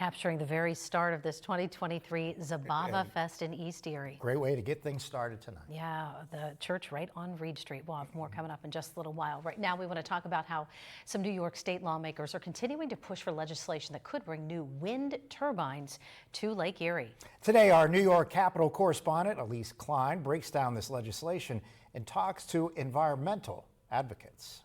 capturing the very start of this 2023 Zabava Fest in East Erie. Great way to get things started tonight. Yeah, the church right on Reed Street. We'll have more coming up in just a little while. Right now, we want to talk about how some New York state lawmakers are continuing to push for legislation that could bring new wind turbines to Lake Erie. Today, our New York Capitol correspondent, Elise Klein, breaks down this legislation and talks to environmental advocates.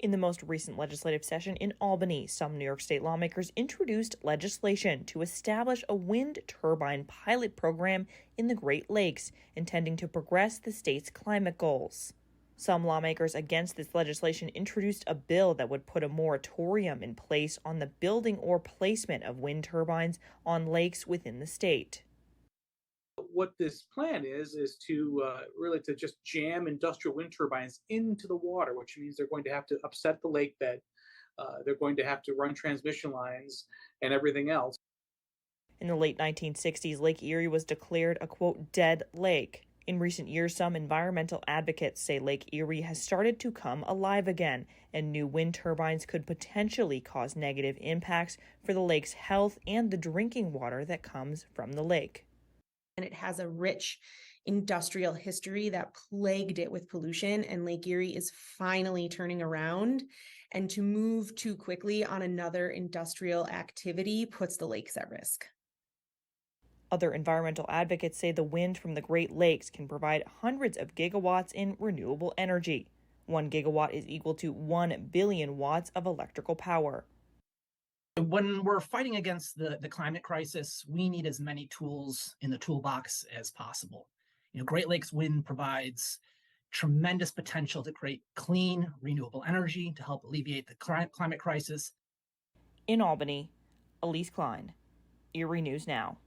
In the most recent legislative session in Albany, some New York state lawmakers introduced legislation to establish a wind turbine pilot program in the Great Lakes, intending to progress the state's climate goals. Some lawmakers against this legislation introduced a bill that would put a moratorium in place on the building or placement of wind turbines on lakes within the state. What this plan is to really to just jam industrial wind turbines into the water, which means they're going to have to upset the lake bed. They're going to have to run transmission lines and everything else. In the late 1960s, Lake Erie was declared a, quote, dead lake. In recent years, some environmental advocates say Lake Erie has started to come alive again, and new wind turbines could potentially cause negative impacts for the lake's health and the drinking water that comes from the lake. And it has a rich industrial history that plagued it with pollution, and Lake Erie is finally turning around. And to move too quickly on another industrial activity puts the lakes at risk. Other environmental advocates say the wind from the Great Lakes can provide hundreds of gigawatts in renewable energy. 1 gigawatt is equal to 1 billion watts of electrical power. When we're fighting against the climate crisis, we need as many tools in the toolbox as possible. Great Lakes wind provides tremendous potential to create clean, renewable energy to help alleviate the climate crisis. In Albany, Elise Klein, Erie News Now.